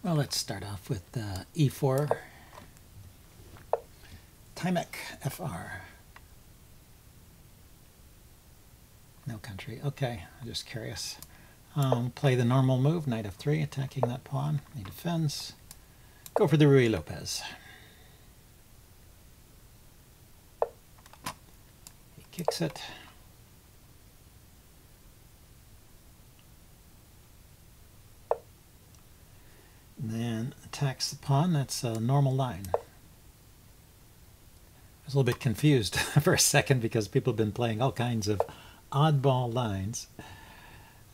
Well, let's start off with E4, Timek FR. No country. Okay, I'm just curious. Play the normal move, knight f3, attacking that pawn. He defends. Go for the Ruy Lopez. He kicks it. And then attacks the pawn. That's a normal line. I was a little bit confused for a second because people have been playing all kinds of oddball lines.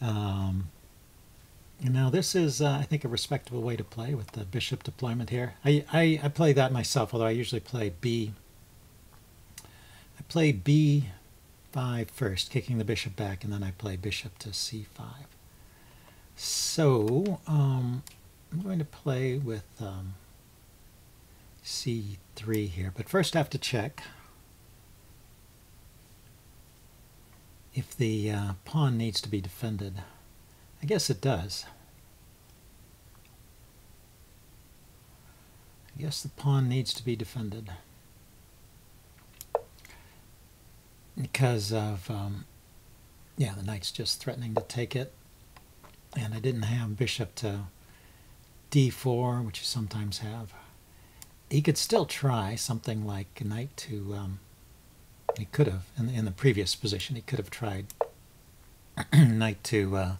You know, this is, I think, a respectable way to play with the bishop deployment here. I play that myself, although I usually play B. I play B5 first, kicking the bishop back, and then I play bishop to C5. So, I'm going to play with C3 here, but first I have to check if the pawn needs to be defended. I guess it does. I guess the pawn needs to be defended because of, yeah, the knight's just threatening to take it, and I didn't have bishop to D4, which you sometimes have. He could still try something like knight to, he could have, in the previous position, he could have tried knight to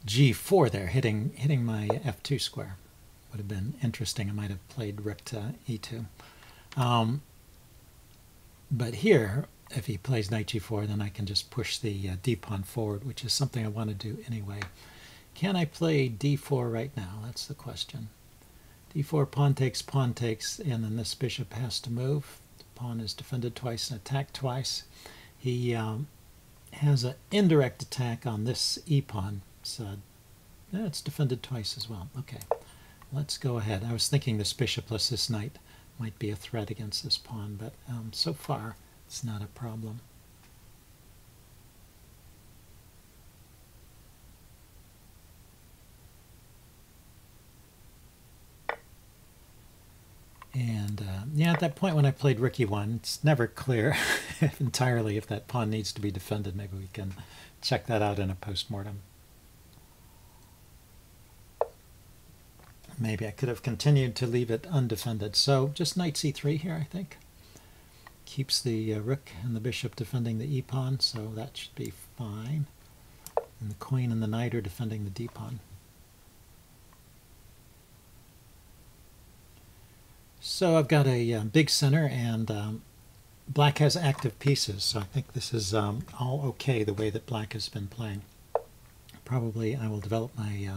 G4 there, hitting my F2 square. Would have been interesting. I might have played rook to E2. But here, if he plays knight G4, then I can just push the D-pawn forward, which is something I want to do anyway. Can I play D4 right now? That's the question. D4, pawn takes, and then this bishop has to move. The pawn is defended twice and attacked twice. He has an indirect attack on this E-pawn. So it's defended twice as well. Okay, let's go ahead. I was thinking this bishop plus this knight might be a threat against this pawn, but so far it's not a problem. And yeah, at that point when I played rook e1, it's never clear entirely if that pawn needs to be defended. Maybe we can check that out in a post-mortem. Maybe I could have continued to leave it undefended. So just knight c3 here, I think. Keeps the rook and the bishop defending the e-pawn, so that should be fine. And the queen and the knight are defending the d-pawn. So I've got a big center, and black has active pieces, so I think this is all okay the way that black has been playing. Probably I will develop my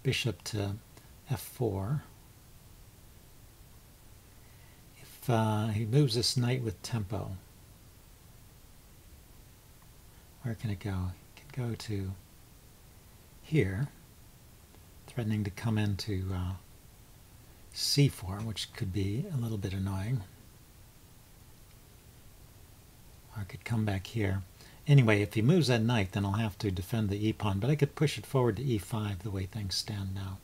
bishop to f4. If he moves this knight with tempo, where can it go? It can go to here, threatening to come into c4, which could be a little bit annoying. Or I could come back here. Anyway, if he moves that knight, then I'll have to defend the e-pawn, but I could push it forward to e5 the way things stand now.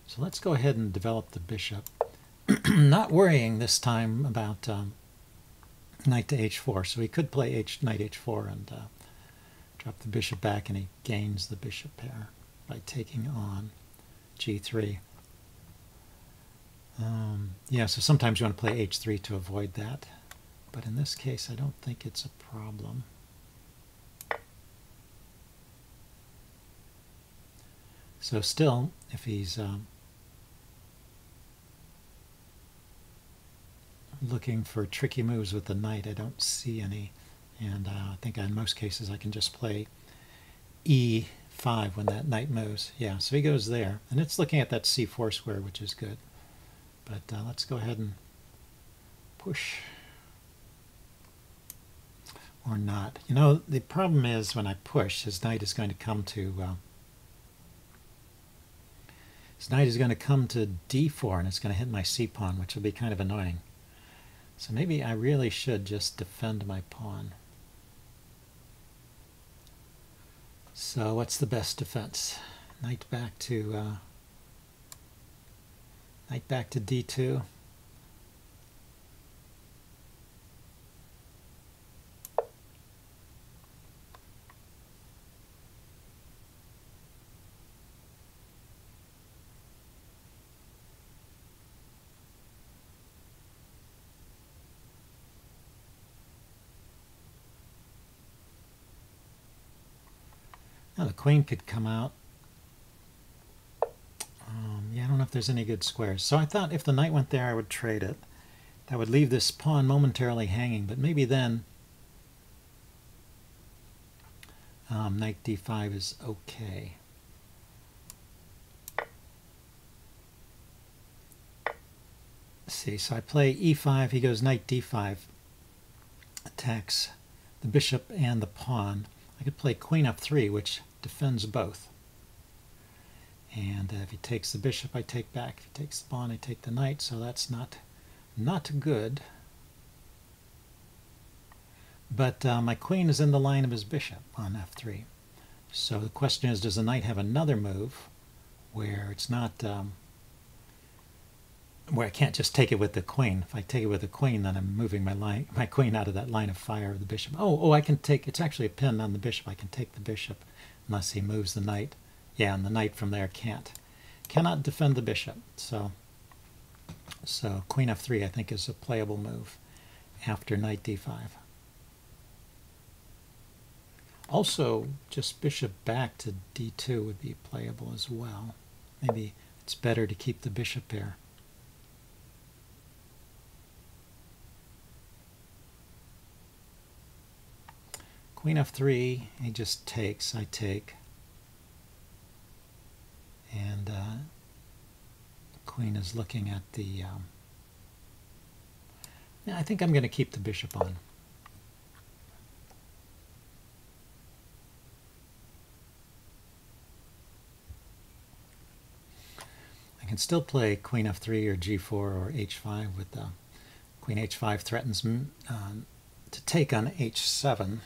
So let's go ahead and develop the bishop. Not worrying this time about knight to h4, so he could play knight h4 and drop the bishop back, and he gains the bishop pair by taking on g3. Yeah, so sometimes you want to play h3 to avoid that, but in this case I don't think it's a problem. So still, if he's looking for tricky moves with the knight, I don't see any, and I think in most cases I can just play e5 when that knight moves. Yeah, so he goes there, and it's looking at that c4 square, which is good. But let's go ahead and push. Or not. You know, the problem is when I push, his knight is going to come to d4, and it's going to hit my c-pawn, which will be kind of annoying. So maybe I really should just defend my pawn. So what's the best defense? Knight back to Knight back to d2. Now the queen could come out. Yeah, I don't know if there's any good squares. So I thought if the knight went there, I would trade it. That would leave this pawn momentarily hanging, but maybe then knight d5 is okay. Let's see, so I play e5, he goes knight d5, attacks the bishop and the pawn. I could play queen f3, which defends both. And if he takes the bishop, I take back. If he takes the pawn, I take the knight, so that's not good. But my queen is in the line of his bishop on f3. So the question is, does the knight have another move where it's not, where I can't just take it with the queen? If I take it with the queen, then I'm moving my queen out of that line of fire of the bishop. Oh, I can take, it's actually a pin on the bishop. I can take the bishop unless he moves the knight. Yeah, and the knight from there cannot defend the bishop. So queen f3 I think is a playable move after knight d5. Also, just bishop back to d2 would be playable as well. Maybe it's better to keep the bishop here. Queen f3, he just takes, I take. And the queen is looking at the... yeah, I think I'm going to keep the bishop on. I can still play queen f3 or g4 or h5 with the queen h5 threatens to take on h7.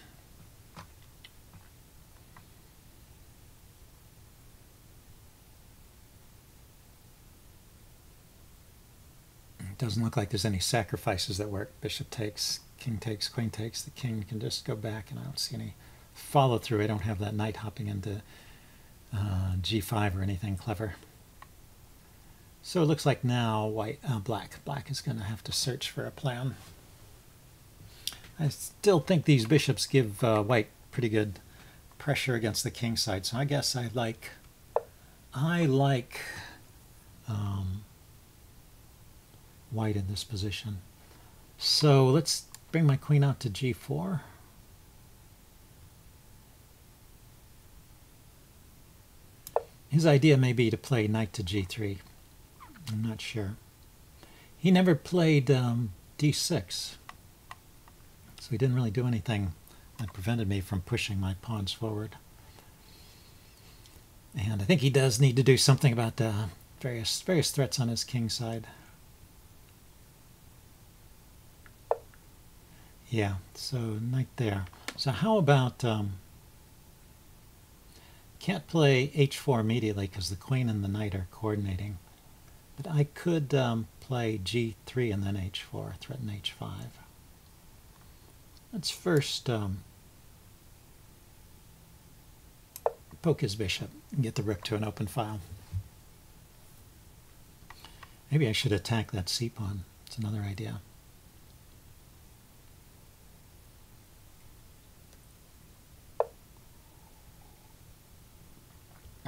It doesn't look like there's any sacrifices that work. Bishop takes, king takes, queen takes. The king can just go back, and I don't see any follow through. I don't have that knight hopping into g5 or anything clever. So it looks like now black is going to have to search for a plan. I still think these bishops give white pretty good pressure against the king side. So I guess I like white in this position. So let's bring my queen out to g4. His idea may be to play knight to g3. I'm not sure. He never played d6, so he didn't really do anything that prevented me from pushing my pawns forward. And I think he does need to do something about the various threats on his king side. Yeah, so knight there. So how about, can't play h4 immediately because the queen and the knight are coordinating. But I could play g3 and then h4, threaten h5. Let's first poke his bishop and get the rook to an open file. Maybe I should attack that c-pawn. It's another idea.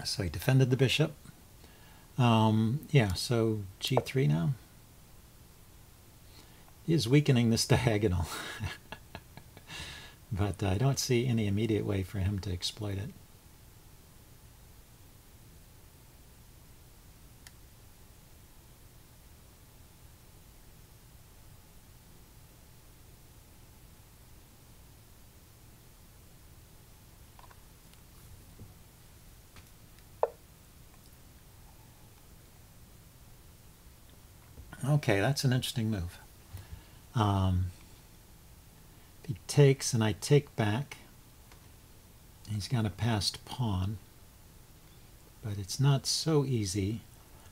So he defended the bishop. Yeah, so g3 now. He is weakening this diagonal. But I don't see any immediate way for him to exploit it. Okay, that's an interesting move. If he takes and I take back, he's got a passed pawn, but it's not so easy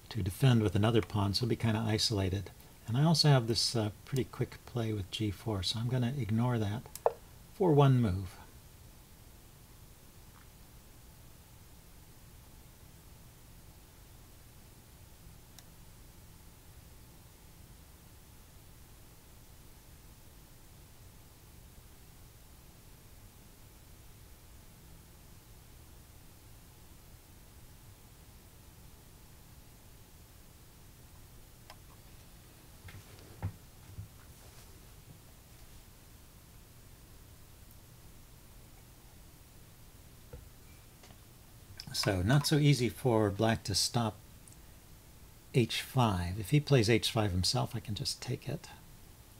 to defend with another pawn, so it'll be kind of isolated. And I also have this pretty quick play with g4, so I'm going to ignore that for one move. So not so easy for black to stop h5. If he plays h5 himself, I can just take it.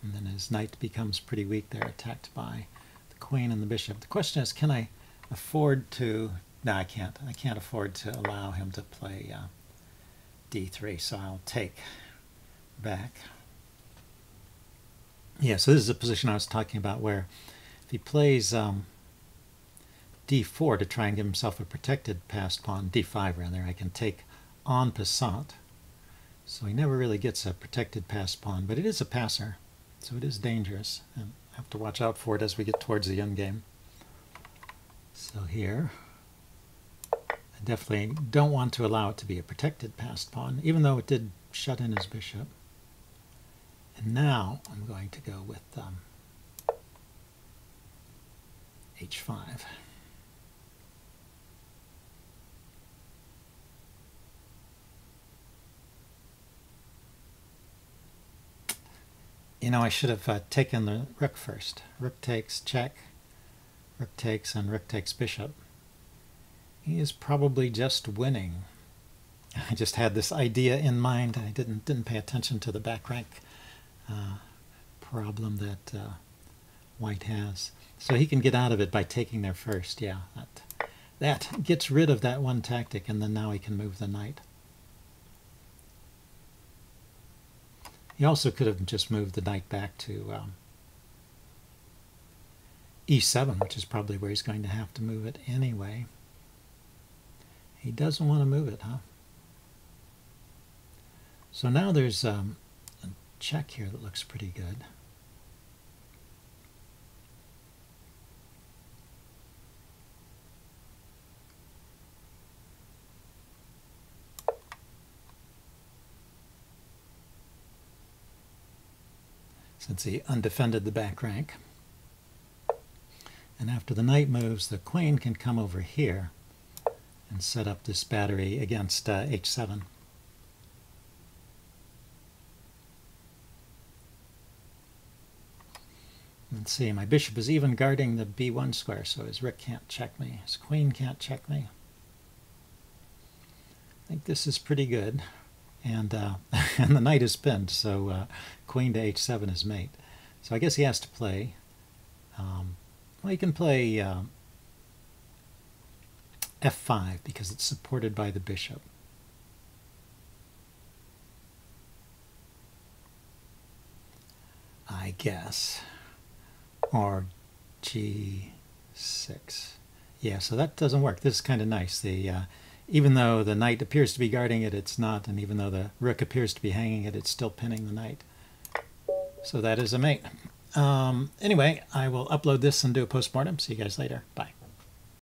And then his knight becomes pretty weak there, attacked by the queen and the bishop. The question is, can I afford to... No, I can't. I can't afford to allow him to play d3, so I'll take back. Yeah, so this is a position I was talking about where if he plays... d4 to try and give himself a protected passed pawn, d5 rather, I can take en passant. So he never really gets a protected passed pawn, but it is a passer, so it is dangerous, and I have to watch out for it as we get towards the end game. So here, I definitely don't want to allow it to be a protected passed pawn, even though it did shut in his bishop. And now I'm going to go with h5. You know, I should have taken the rook first. Rook takes, check, rook takes, and rook takes bishop. He is probably just winning. I just had this idea in mind. I didn't pay attention to the back rank problem that white has. So he can get out of it by taking there first. Yeah, that gets rid of that one tactic, and then now he can move the knight. He also could have just moved the knight back to e7, which is probably where he's going to have to move it anyway. He doesn't want to move it, huh? So now there's a check here that looks pretty good. Since he undefended the back rank. And after the knight moves, the queen can come over here and set up this battery against h7. Let's see, my bishop is even guarding the b1 square, so his rook can't check me, his queen can't check me. I think this is pretty good. And and the knight is pinned, so queen to h7 is mate. So I guess he has to play. Well, he can play f5 because it's supported by the bishop. I guess. Or g6. Yeah, so that doesn't work. This is kind of nice. Even though the knight appears to be guarding it, it's not. And even though the rook appears to be hanging it, it's still pinning the knight. So that is a mate. Anyway, I will upload this and do a postmortem. See you guys later. Bye.